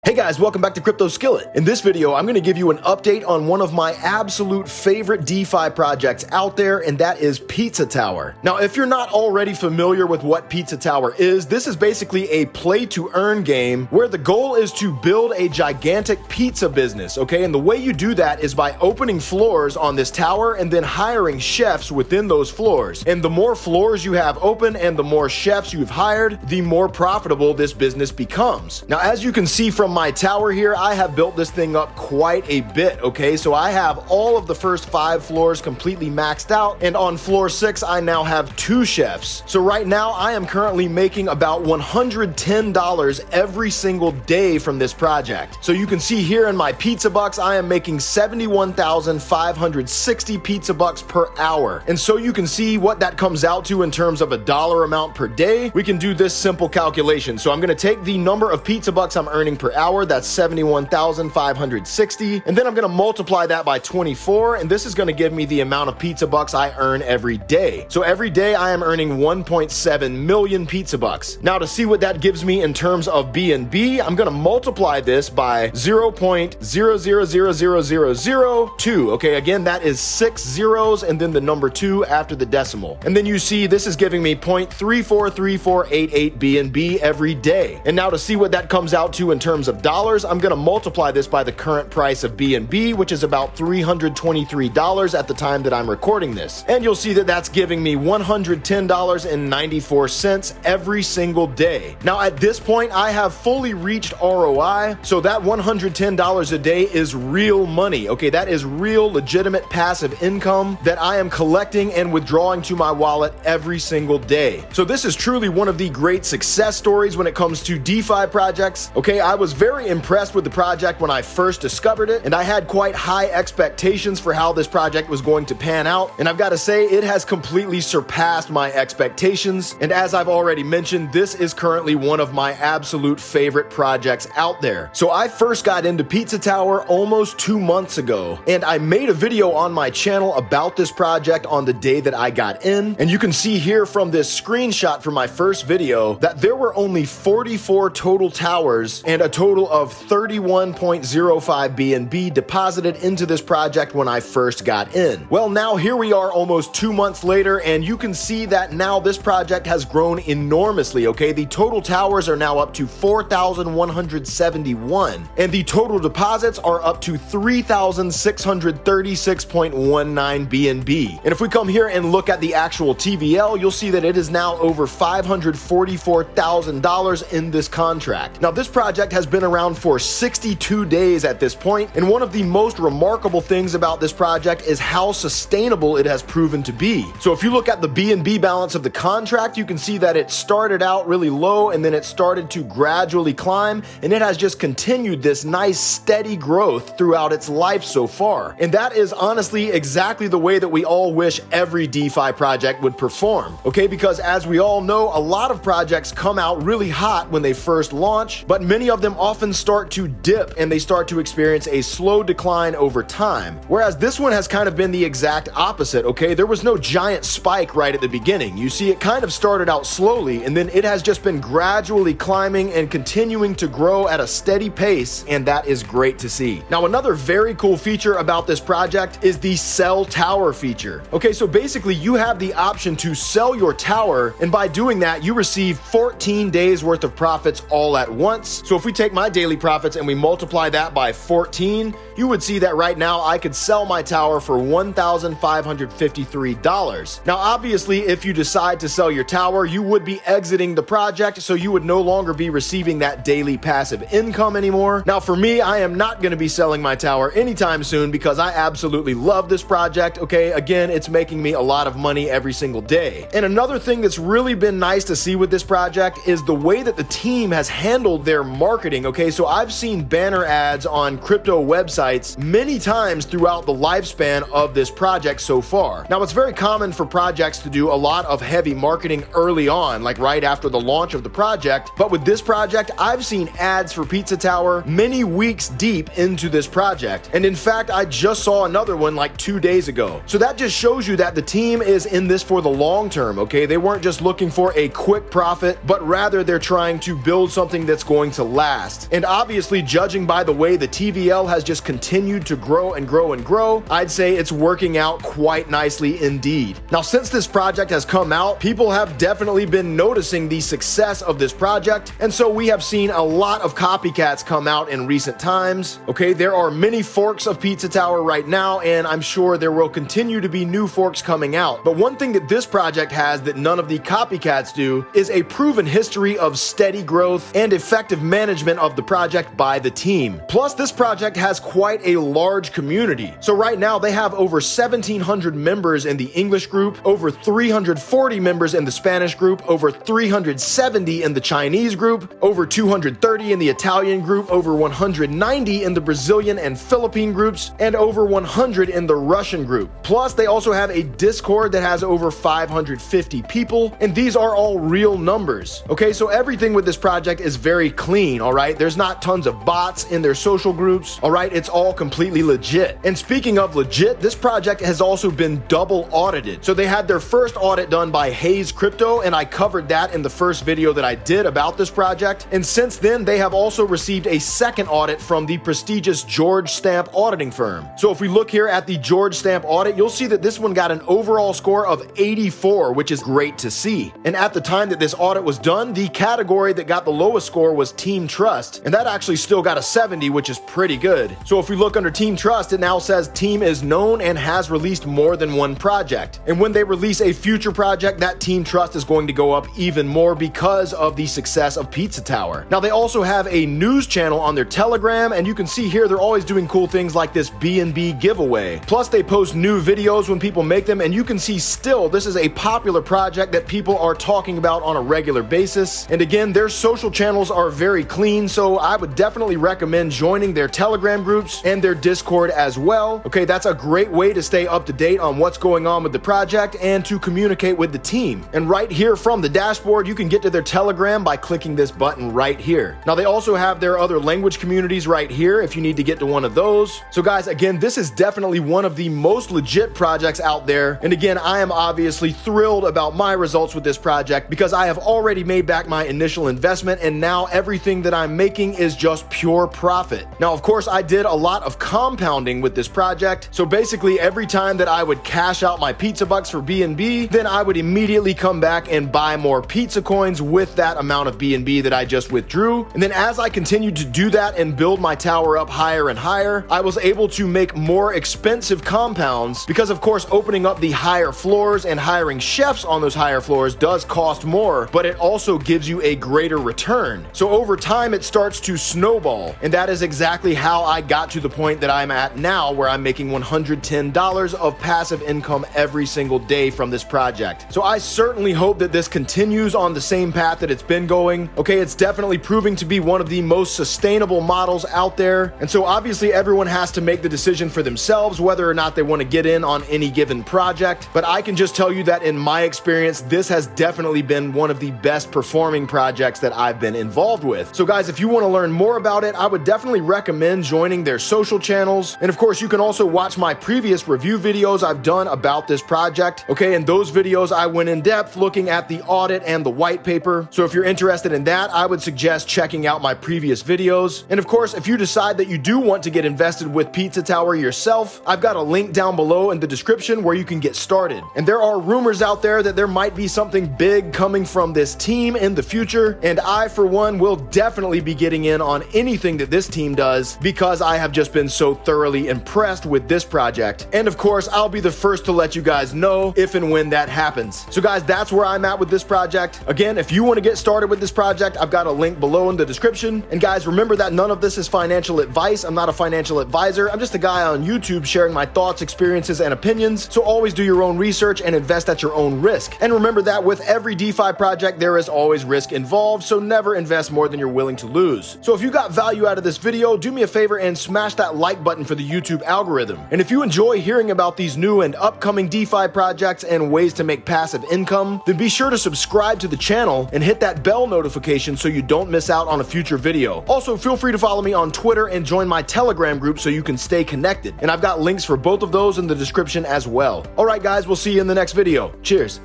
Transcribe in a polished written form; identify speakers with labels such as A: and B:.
A: Hey guys, welcome back to Crypto Skillet. In this video, I'm going to give you an update on one of my absolute favorite DeFi projects out there, and that is Pizza Tower. Now, if you're not already familiar with what Pizza Tower is, this is basically a play-to-earn game where the goal is to build a gigantic pizza business, okay? And the way you do that is by opening floors on this tower and then hiring chefs within those floors. And the more floors you have open and the more chefs you've hired, the more profitable this business becomes. Now, as you can see from my tower here, I have built this thing up quite a bit, okay? So I have all of the first 5 floors completely maxed out, and on floor 6, I now have 2 chefs. So right now, I am currently making about $110 every single day from this project. So you can see here in my pizza bucks, I am making 71,560 pizza bucks per hour. And so you can see what that comes out to in terms of a dollar amount per day. We can do this simple calculation. So I'm gonna take the number of pizza bucks I'm earning per hour, that's 71,560, and then I'm gonna multiply that by 24, and this is gonna give me the amount of pizza bucks I earn every day. So every day I am earning 1.7 million pizza bucks. Now to see what that gives me in terms of BNB, I'm gonna multiply this by 0.000002. Okay, again, that is 6 zeros and then the number 2 after the decimal. And then you see this is giving me 0.343488 BNB every day. And now to see what that comes out to in terms of dollars, I'm going to multiply this by the current price of BNB, which is about $323 at the time that I'm recording this. And you'll see that that's giving me $110.94 every single day. Now at this point, I have fully reached ROI, so that $110 a day is real money. Okay, that is real legitimate passive income that I am collecting and withdrawing to my wallet every single day. So this is truly one of the great success stories when it comes to DeFi projects. Okay, I was very impressed with the project when I first discovered it, and I had quite high expectations for how this project was going to pan out, and I've got to say it has completely surpassed my expectations. And as I've already mentioned, this is currently one of my absolute favorite projects out there. So I first got into Pizza Tower almost 2 months ago, and I made a video on my channel about this project on the day that I got in, and you can see here from this screenshot from my first video that there were only 44 total towers and a total of 31.05 BNB deposited into this project when I first got in. Well, now here we are almost 2 months later, and you can see that now this project has grown enormously, okay? The total towers are now up to 4,171, and the total deposits are up to 3,636.19 BNB. And if we come here and look at the actual TVL, you'll see that it is now over $544,000 in this contract. Now, this project has been around for 62 days at this point, and one of the most remarkable things about this project is how sustainable it has proven to be. So if you look at the BNB balance of the contract, you can see that it started out really low and then it started to gradually climb, and it has just continued this nice steady growth throughout its life so far. And that is honestly exactly the way that we all wish every DeFi project would perform, okay? Because as we all know, a lot of projects come out really hot when they first launch, but many of them often start to dip and they start to experience a slow decline over time. Whereas this one has kind of been the exact opposite, okay? There was no giant spike right at the beginning. You see, it kind of started out slowly and then it has just been gradually climbing and continuing to grow at a steady pace, and that is great to see. Now, another very cool feature about this project is the sell tower feature. Okay, so basically you have the option to sell your tower, and by doing that, you receive 14 days worth of profits all at once. So if we take my daily profits and we multiply that by 14, you would see that right now I could sell my tower for $1,553. Now, obviously, if you decide to sell your tower, you would be exiting the project, so you would no longer be receiving that daily passive income anymore. Now, for me, I am not going to be selling my tower anytime soon because I absolutely love this project, okay? Again, it's making me a lot of money every single day. And another thing that's really been nice to see with this project is the way that the team has handled their marketing, okay? So I've seen banner ads on crypto websites many times throughout the lifespan of this project so far. Now, it's very common for projects to do a lot of heavy marketing early on, like right after the launch of the project, but with this project, I've seen ads for Pizza Tower many weeks deep into this project. And in fact, I just saw another one like 2 days ago. So that just shows you that the team is in this for the long term, okay? They weren't just looking for a quick profit, but rather they're trying to build something that's going to last. fast. And obviously, judging by the way the TVL has just continued to grow and grow and grow, I'd say it's working out quite nicely indeed. Now, since this project has come out, people have definitely been noticing the success of this project, and so we have seen a lot of copycats come out in recent times. Okay, there are many forks of Pizza Tower right now, and I'm sure there will continue to be new forks coming out. But one thing that this project has that none of the copycats do is a proven history of steady growth and effective management of the project by the team. Plus, this project has quite a large community. So right now they have over 1,700 members in the English group, over 340 members in the Spanish group, over 370 in the Chinese group, over 230 in the Italian group, over 190 in the Brazilian and Philippine groups, and over 100 in the Russian group. Plus, they also have a Discord that has over 550 people, and these are all real numbers. Okay, so everything with this project is very clean, all right? There's not tons of bots in their social groups, all right? It's all completely legit. And speaking of legit, this project has also been double audited. So they had their first audit done by Hayes Crypto, and I covered that in the first video that I did about this project. And since then, they have also received a second audit from the prestigious George Stamp auditing firm. So if we look here at the George Stamp audit, you'll see that this one got an overall score of 84, which is great to see. And at the time that this audit was done, the category that got the lowest score was Team Trust, and that actually still got a 70, which is pretty good. So if we look under Team Trust, it now says Team is known and has released more than one project. And when they release a future project, that Team Trust is going to go up even more because of the success of Pizza Tower. Now, they also have a news channel on their Telegram, and you can see here they're always doing cool things like this B&B giveaway. Plus, they post new videos when people make them, and you can see still this is a popular project that people are talking about on a regular basis. And again, their social channels are very clean, so I would definitely recommend joining their Telegram groups and their Discord as well. Okay, that's a great way to stay up to date on what's going on with the project and to communicate with the team. And right here from the dashboard, you can get to their Telegram by clicking this button right here. Now, they also have their other language communities right here if you need to get to one of those. So guys, again, this is definitely one of the most legit projects out there. And again, I am obviously thrilled about my results with this project because I have already made back my initial investment, and now everything that I'm making is just pure profit. Now, of course, I did a lot of compounding with this project. So basically, every time that I would cash out my pizza bucks for BNB, then I would immediately come back and buy more pizza coins with that amount of BNB that I just withdrew. And then as I continued to do that and build my tower up higher and higher, I was able to make more expensive compounds because, of course, opening up the higher floors and hiring chefs on those higher floors does cost more, but it also gives you a greater return. So over time, it starts to snowball. And that is exactly how I got to the point that I'm at now, where I'm making $110 of passive income every single day from this project. So I certainly hope that this continues on the same path that it's been going. Okay, it's definitely proving to be one of the most sustainable models out there. And so obviously everyone has to make the decision for themselves whether or not they want to get in on any given project. But I can just tell you that in my experience, this has definitely been one of the best performing projects that I've been involved with. So guys, if you want to learn more about it, I would definitely recommend joining their social channels. And of course, you can also watch my previous review videos I've done about this project. Okay, in those videos, I went in depth looking at the audit and the white paper. So if you're interested in that, I would suggest checking out my previous videos. And of course, if you decide that you do want to get invested with Pizza Tower yourself, I've got a link down below in the description where you can get started. And there are rumors out there that there might be something big coming from this team in the future. And I, for one, will definitely be getting in on anything that this team does because I have just been so thoroughly impressed with this project. And of course, I'll be the first to let you guys know if and when that happens. So guys, that's where I'm at with this project. Again, if you want to get started with this project, I've got a link below in the description. And guys, remember that none of this is financial advice. I'm not a financial advisor. I'm just a guy on YouTube sharing my thoughts, experiences, and opinions. So always do your own research and invest at your own risk. And remember that with every DeFi project, there is always risk involved. So never invest more than you're willing to lose. So if you got value out of this video, do me a favor and smash that like button for the YouTube algorithm. And if you enjoy hearing about these new and upcoming DeFi projects and ways to make passive income, then be sure to subscribe to the channel and hit that bell notification so you don't miss out on a future video. Also, feel free to follow me on Twitter and join my Telegram group so you can stay connected. And I've got links for both of those in the description as well. All right, guys, we'll see you in the next video. Cheers.